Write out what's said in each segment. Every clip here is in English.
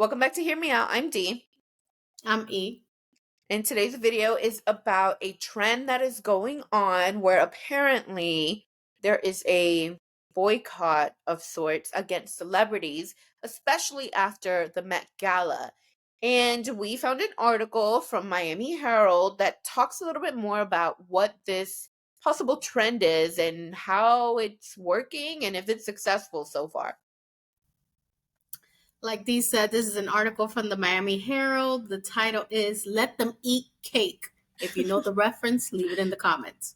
Welcome back to Hear Me Out. I'm Dee, I'm E. and today's video is about a trend that is going on where apparently there is a boycott of sorts against celebrities, especially after the Met Gala. And we found an article from Miami Herald that talks a little bit more about what this possible trend is and how it's working and if it's successful so far. Like Dee said, this is an article from the Miami Herald. The title is Let Them Eat Cake. If you know the reference, leave it in the comments.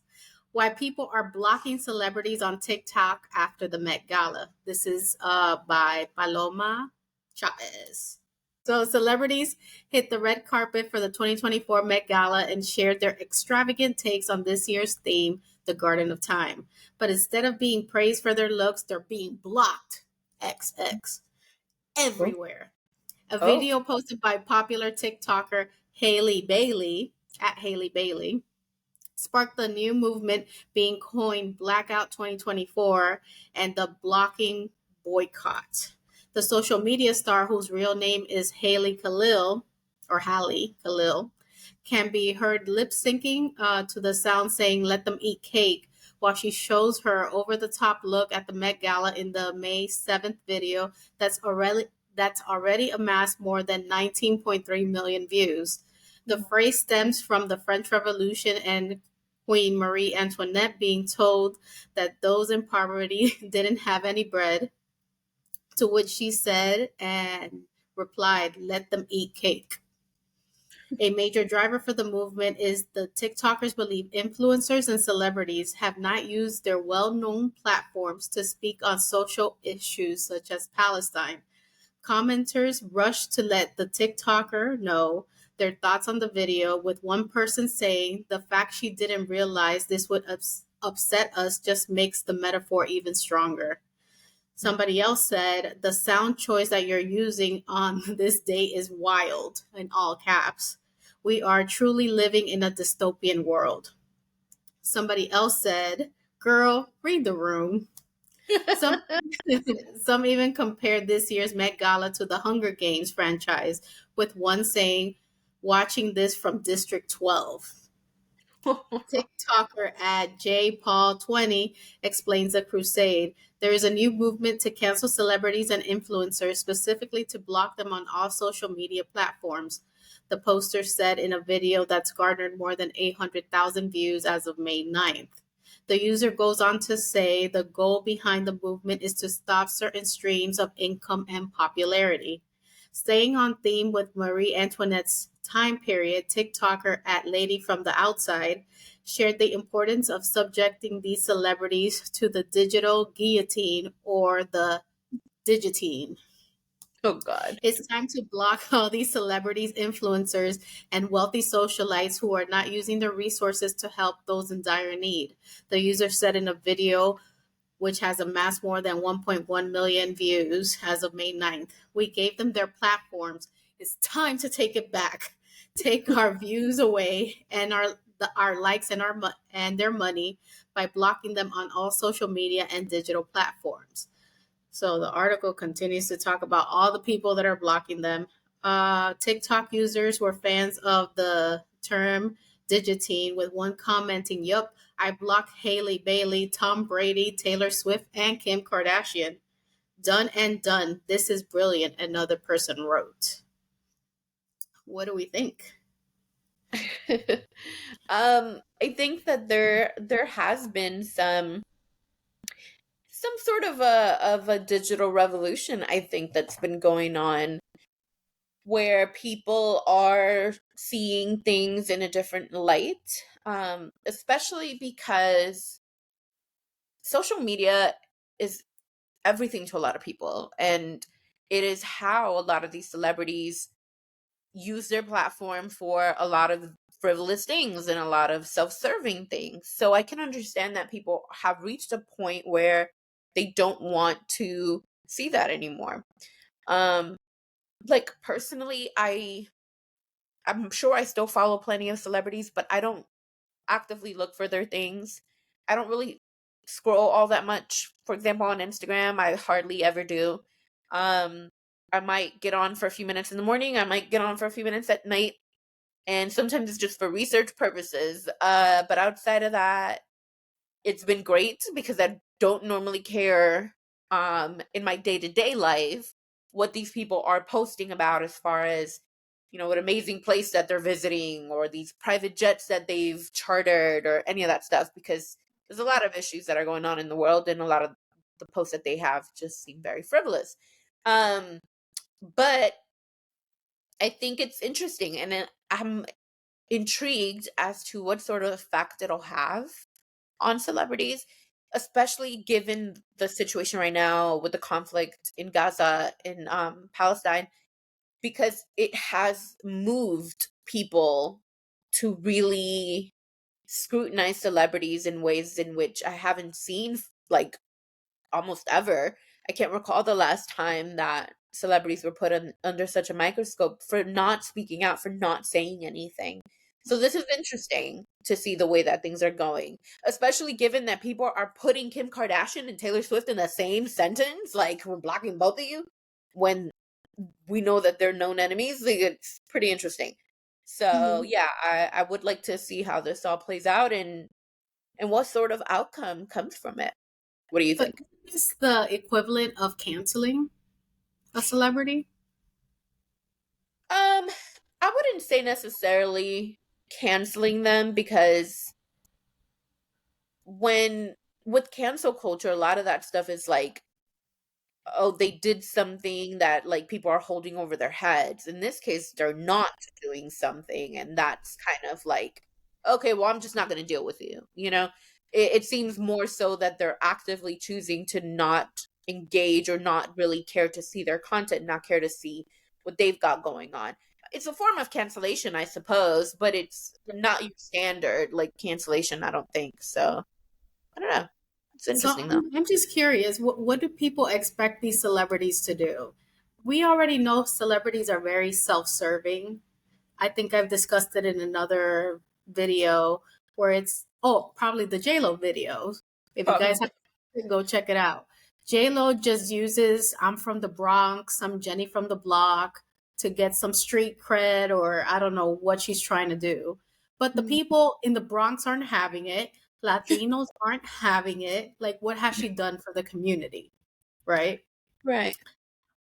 Why people are blocking celebrities on TikTok after the Met Gala. This is by Paloma Chavez. So, celebrities hit the red carpet for the 2024 Met Gala and shared their extravagant takes on this year's theme, the Garden of Time. But instead of being praised for their looks, they're being blocked. XX. Oh, Everywhere. A oh. video posted by popular TikToker Haley Bailey at Haley Bailey sparked the new movement being coined Blackout 2024 and the blocking boycott. The social media star, whose real name is Haley Khalil, or Hallie Khalil, can be heard lip syncing to the sound saying, "Let them eat cake," while she shows her over the top look at the Met Gala in the May 7th video that's already amassed more than 19.3 million views. The phrase stems from the French Revolution and Queen Marie Antoinette being told that those in poverty didn't have any bread, to which she said and replied, "Let them eat cake." A major driver for the movement is the TikTokers believe influencers and celebrities have not used their well known platforms to speak on social issues such as Palestine. Commenters rushed to let the TikToker know their thoughts on the video, with one person saying, "The fact she didn't realize this would upset us just makes the metaphor even stronger." Somebody else said, "The sound choice that you're using on this day is wild," in all caps. "We are truly living in a dystopian world." Somebody else said, "Girl, read the room." Some some even compared this year's Met Gala to the Hunger Games franchise, with one saying, "Watching this from District 12." TikToker at JPaul20 explains the crusade. There is a new movement to cancel celebrities and influencers, specifically to block them on all social media platforms. The poster said in a video that's garnered more than 800,000 views as of May 9th. The user goes on to say the goal behind the movement is to stop certain streams of income and popularity. Staying on theme with Marie Antoinette's time period, TikToker at Lady from the Outside shared the importance of subjecting these celebrities to the digital guillotine, or the digitine. Oh, God. It's time to block all these celebrities, influencers, and wealthy socialites who are not using their resources to help those in dire need. The user said in a video, which has amassed more than 1.1 million views as of May 9th. "We gave them their platforms. It's time to take it back. Take our views away and our likes and and their money by blocking them on all social media and digital platforms." So the article continues to talk about all the people that are blocking them. TikTok users were fans of the term digitine, with one commenting, "Yup, I blocked Haley Bailey, Tom Brady, Taylor Swift, and Kim Kardashian. Done and done. This is brilliant," another person wrote. What do we think? I think that there has been some sort of a digital revolution, I think, that's been going on where people are seeing things in a different light, especially because social media is everything to a lot of people, and it is how a lot of these celebrities use their platform for a lot of frivolous things and a lot of self-serving things. So I can understand that people have reached a point where they don't want to see that anymore. Um like personally, I'm sure I still follow plenty of celebrities, but I don't actively look for their things. I don't really scroll all that much. For example, on Instagram, I hardly ever do. Um I might get on for a few minutes in the morning, I might get on for a few minutes at night, and sometimes it's just for research purposes. But outside of that, it's been great because I don't normally care in my day-to-day life what these people are posting about as far as, what amazing place that they're visiting or these private jets that they've chartered or any of that stuff, because there's a lot of issues that are going on in the world, and a lot of the posts that they have just seem very frivolous. But I think it's interesting, and I'm intrigued as to what sort of effect it'll have on celebrities, especially given the situation right now with the conflict in Gaza, in Palestine, because it has moved people to really scrutinize celebrities in ways in which I haven't seen, like, almost ever. I can't recall the last time that celebrities were put under such a microscope for not speaking out, for not saying anything. So this is interesting to see the way that things are going, especially given that people are putting Kim Kardashian and Taylor Swift in the same sentence, like, we're blocking both of you, when we know that they're known enemies. Like, it's pretty interesting. So Mhm. yeah, I would like to see how this all plays out, and what sort of outcome comes from it. What do you But think? is the equivalent of canceling a celebrity? Um, I wouldn't say necessarily canceling them, because when with cancel culture, a lot of that stuff is like, oh, they did something that, like, people are holding over their heads. In this case, they're not doing something, and that's kind of like, okay, well, I'm just not going to deal with you. It seems more so that they're actively choosing to not engage, or not really care to see their content, not care to see what they've got going on. It's a form of cancellation, I suppose, but it's not your standard like cancellation, I don't think. So I don't know. It's So interesting though. I'm just curious, what do people expect these celebrities to do? We already know celebrities are very self-serving. I think I've discussed it in another video where it's, oh, probably the JLo videos. If you guys have Probably. to go check it out. JLo just uses I'm from the Bronx, I'm Jenny from the block to get some street cred, or I don't know what she's trying to do. But the people in the Bronx aren't having it. Latinos aren't having it. Like, what has she done for the community? Right? Right.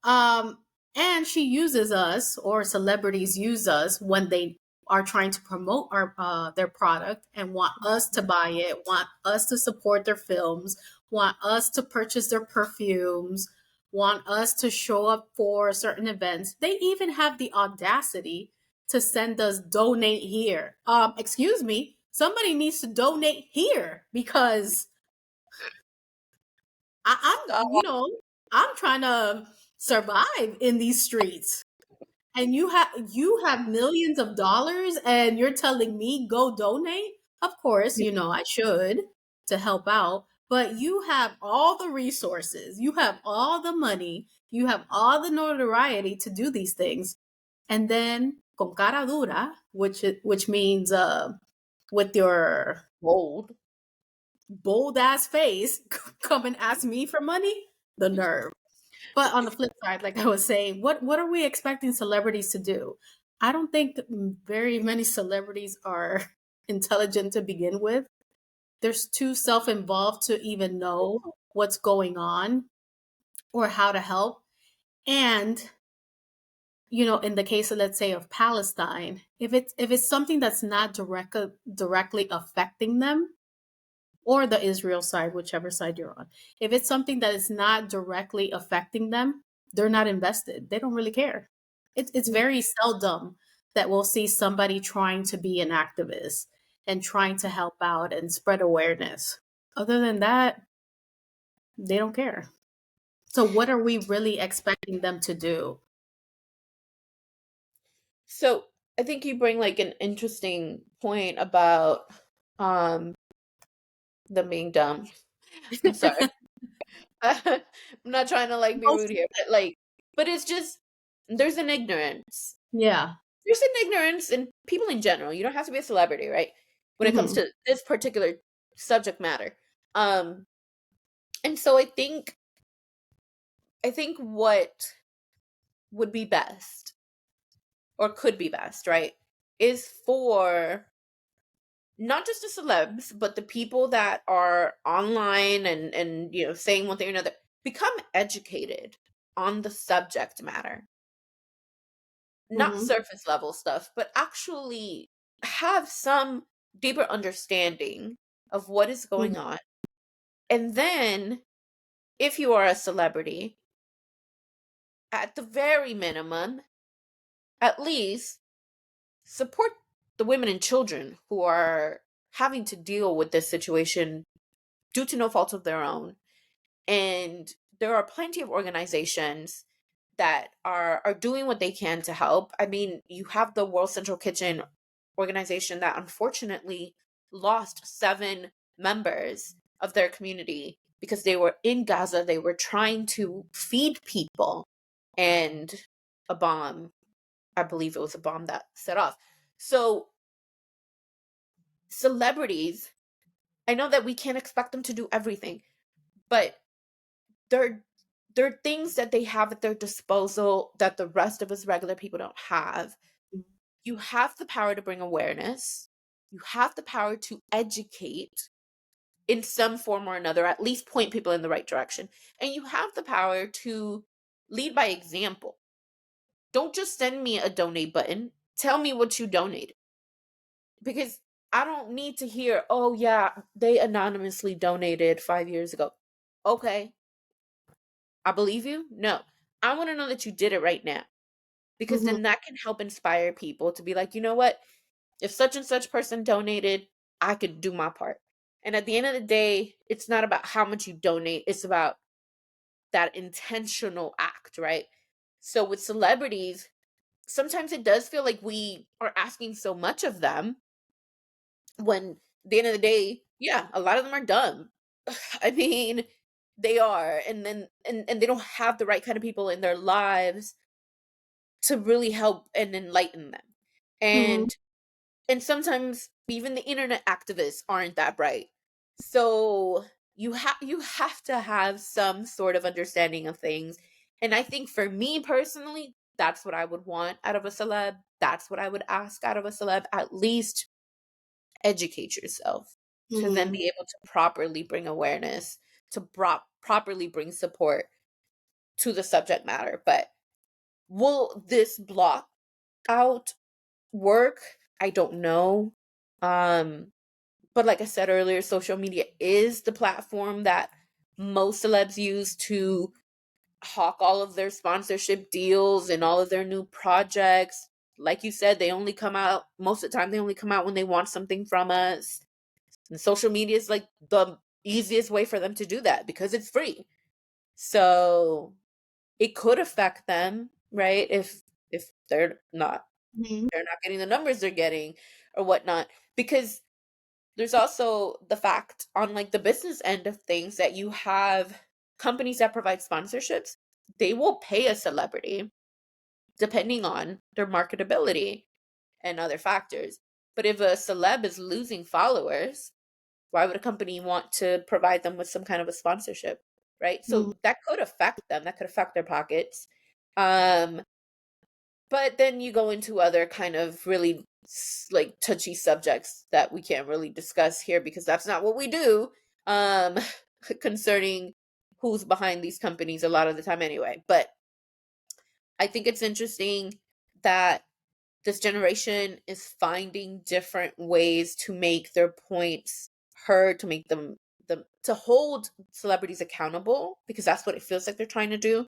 Um, and she uses us, or celebrities use us when they are trying to promote our their product and want us to buy it, want us to support their films, want us to purchase their perfumes, want us to show up for certain events. They even have the audacity to send us donate here. Excuse me, somebody needs to donate here because I'm trying to survive in these streets. And you have millions of dollars and you're telling me go donate? Of course, I should to help out, but you have all the resources, you have all the money, you have all the notoriety to do these things. And then con cara dura, which means with your Bold. bold ass face, come and ask me for money? The nerve. But on the flip side, like I was saying, what are we expecting celebrities to do? I don't think very many celebrities are intelligent to begin with. They're too self-involved to even know what's going on or how to help. And in the case of, let's say, of Palestine, if it's something that's not directly affecting them, or the Israel side, whichever side you're on. If it's something that is not directly affecting them, they're not invested. They don't really care. It's very seldom that we'll see somebody trying to be an activist and trying to help out and spread awareness. Other than that, they don't care. So what are we really expecting them to do? So I think you bring like an interesting point about um them being dumb. I'm sorry. I'm not trying to like be rude here, but it's just, there's an ignorance. Yeah. There's an ignorance in people in general. You don't have to be a celebrity, right? When it comes Hmm. to this particular subject matter. Um and so I think what would be best, or could be best, right, is for not just the celebs, but the people that are online and saying one thing or another, become educated on the subject matter. Not Mm-hmm. surface level stuff, but actually have some deeper understanding of what is going Mm-hmm. on. And then, if you are a celebrity, at the very minimum, at least support the women and children who are having to deal with this situation due to no fault of their own. And there are plenty of organizations that are doing what they can to help. I mean, you have the World Central Kitchen organization that unfortunately lost 7 members of their community because they were in Gaza. They were trying to feed people, and a bomb, I believe it was a bomb that set off. So, celebrities, I know that we can't expect them to do everything, but there there are things that they have at their disposal that the rest of us regular people don't have. You have the power to bring awareness. You have the power to educate in some form or another, at least point people in the right direction. And you have the power to lead by example. Don't just send me a donate button. Tell me what you donated. Because I don't need to hear, oh, yeah, they anonymously donated 5 years ago. Okay, I believe you. No, I want to know that you did it right now, because Mm-hmm. then that can help inspire people to be like, you know what? If such and such person donated, I could do my part. And at the end of the day, it's not about how much you donate, it's about that intentional act, right? So with celebrities, sometimes it does feel like we are asking so much of them when at the end of the day, yeah, a lot of them are dumb. I mean, they are, and then and they don't have the right kind of people in their lives to really help and enlighten them. Mm-hmm. And sometimes even the internet activists aren't that bright. So you have to have some sort of understanding of things. And I think for me personally, that's what I would want out of a celeb. That's what I would ask out of a celeb. At least educate yourself to then Mm-hmm. be able to properly bring awareness, to properly bring support to the subject matter. But will this block out work? I don't know. Um, but like I said earlier, social media is the platform that most celebs use to hawk all of their sponsorship deals and all of their new projects. Like you said, they only come out, most of the time, they only come out when they want something from us. And social media is like the easiest way for them to do that because it's free. So it could affect them, right? If they're not getting the numbers they're getting or whatnot. Because there's also the fact on like the business end of things that you have companies that provide sponsorships, they will pay a celebrity depending on their marketability and other factors. But if a celeb is losing followers, why would a company want to provide them with some kind of a sponsorship? Right? Mm-hmm. So that could affect them, that could affect their pockets. Um, but then you go into other kind of really like touchy subjects that we can't really discuss here because that's not what we do, um concerning who's behind these companies a lot of the time anyway. But I think it's interesting that this generation is finding different ways to make their points heard, to make them to hold celebrities accountable, because that's what it feels like they're trying to do.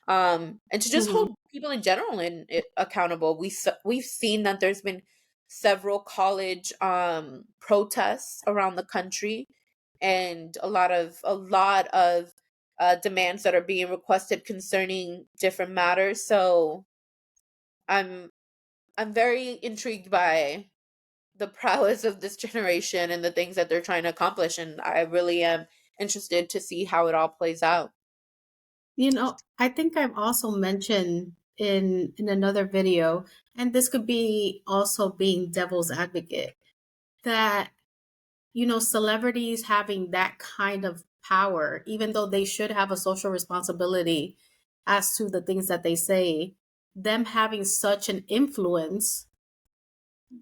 And to just Mm-hmm. hold people in general accountable. We've seen that there's been several college protests around the country, and a lot of demands that are being requested concerning different matters. So I'm I'm very intrigued by the prowess of this generation and the things that they're trying to accomplish, and I really am interested to see how it all plays out. I think I've also mentioned in another video, and this could be also being devil's advocate, that celebrities having that kind of power, even though they should have a social responsibility as to the things that they say, them having such an influence,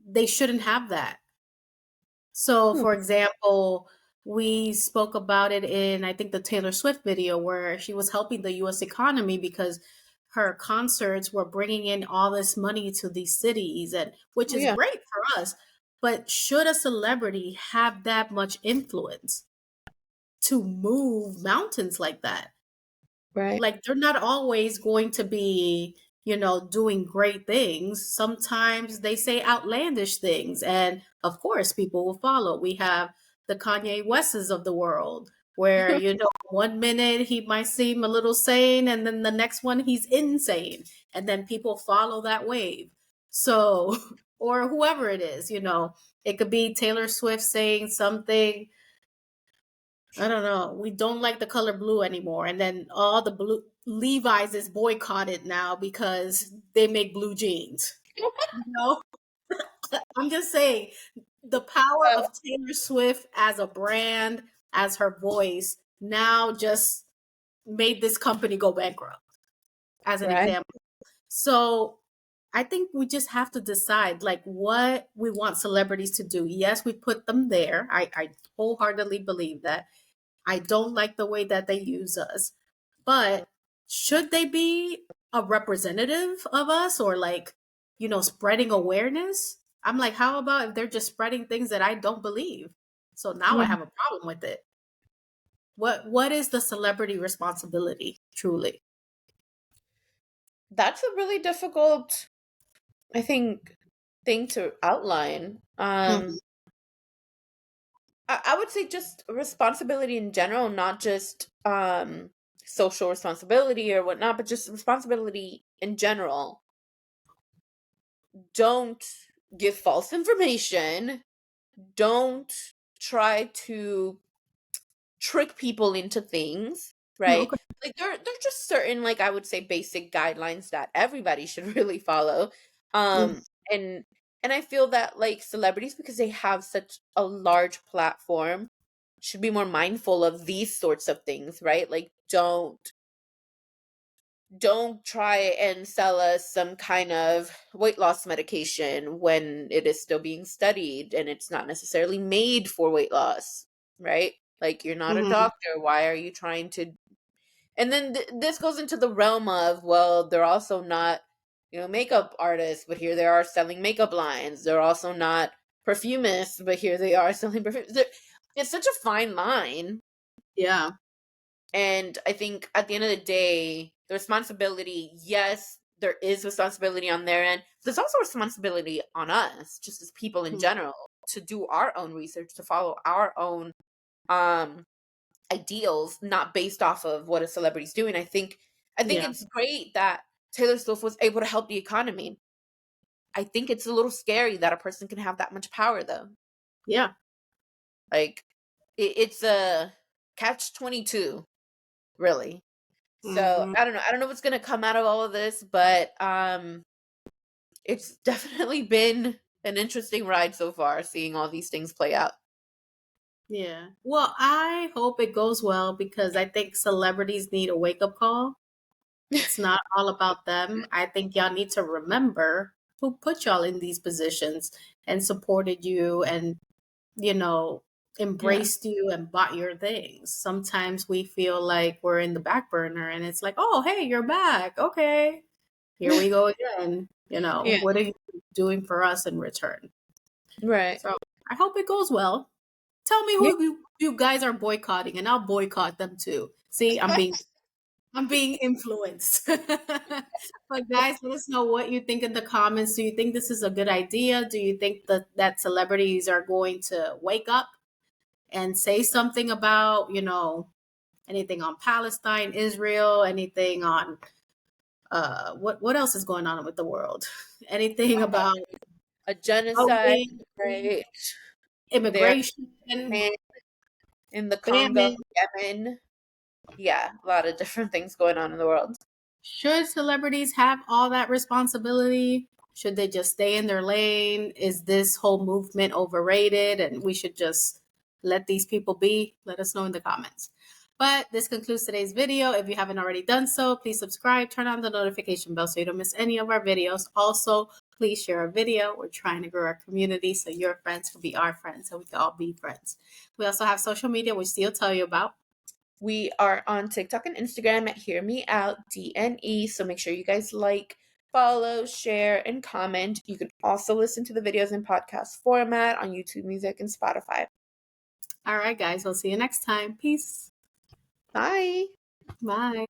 they shouldn't have that. So, Hmm. for example, we spoke about it in, I think, the Taylor Swift video where she was helping the US economy because her concerts were bringing in all this money to these cities, and which Oh, is yeah. great for us. But should a celebrity have that much influence to move mountains like that? Right. Like, they're not always going to be, doing great things. Sometimes they say outlandish things, and of course people will follow. We have the Kanye Wests of the world where, one minute he might seem a little sane and then the next one he's insane, and then people follow that wave. So or whoever it is, it could be Taylor Swift saying something, I don't know. We don't like the color blue anymore. And then all the blue Levi's is boycotted now because they make blue jeans. You know? I'm just saying the power Uh, of Taylor Swift as a brand, as her voice, now just made this company go bankrupt, as an right. example. So I think we just have to decide like what we want celebrities to do. Yes, we put them there. I wholeheartedly believe that. I don't like the way that they use us. But should they be a representative of us, or like, spreading awareness? I'm like, how about if they're just spreading things that I don't believe? So now I Yeah. have a problem with it. What is the celebrity responsibility truly? That's a really difficult, I think, thing to outline. Mhm. I would say just responsibility in general, not just social responsibility or whatnot, but just responsibility in general. Don't give false information. Don't try to trick people into things, right? Okay. Like there're just certain, like, I would say, basic guidelines that everybody should really follow. Mm. Um and I feel that, like, celebrities, because they have such a large platform, should be more mindful of these sorts of things, right? Like, don't try and sell us some kind of weight loss medication when it is still being studied and it's not necessarily made for weight loss, right? Like, you're not a Mhm. doctor. Why are you trying to? And then this goes into the realm of, well, they're also not, makeup artists, but here they are selling makeup lines. They're also not perfumists, but here they are selling perfume. It's such a fine line. Yeah. And I think at the end of the day, the responsibility, yes, there is responsibility on their end. There's also responsibility on us, just as people in Mm. general, to do our own research, to follow our own um ideals, not based off of what a celebrity's doing. I think Yeah. it's great that Taylor Swift was able to help the economy. I think it's a little scary that a person can have that much power, though. Yeah. Like, it's a catch 22, really. So Hmm. I don't know what's gonna come out of all of this, but it's definitely been an interesting ride so far, seeing all these things play out. Yeah. Well, I hope it goes well because I think celebrities need a wake up call. It's not all about them. I think y'all need to remember who put y'all in these positions and supported you and, you know, Yeah. embraced you and bought your things. Sometimes we feel like we're in the back burner and it's like, oh, hey, you're back. Okay, here we go again. Yeah. What are you doing for us in return? Right. So I hope it goes well. Tell me Yeah. who you guys are boycotting and I'll boycott them too. See, I'm being influenced. But guys, let us know what you think in the comments. Do you think this is a good idea? Do you think that celebrities are going to wake up and say something about, anything on Palestine, Israel, anything on what else is going on with the world? Anything about A genocide, voting, right? There, immigration, in the Congo, famine? Yemen. Yeah, a lot of different things going on in the world. Should celebrities have all that responsibility? Should they just stay in their lane? Is this whole movement overrated and we should just let these people be? Let us know in the comments. But this concludes today's video. If you haven't already done so, please subscribe, turn on the notification bell so you don't miss any of our videos. Also, please share our video. We're trying to grow our community so your friends can be our friends, so we can all be friends. We also have social media, which Steve will tell you about. We are on TikTok and Instagram at Hear Me Out DNE. So make sure you guys like, follow, share, and comment. You can also listen to the videos in podcast format on YouTube Music and Spotify. All right, guys. We'll see you next time. Peace. Bye. Bye.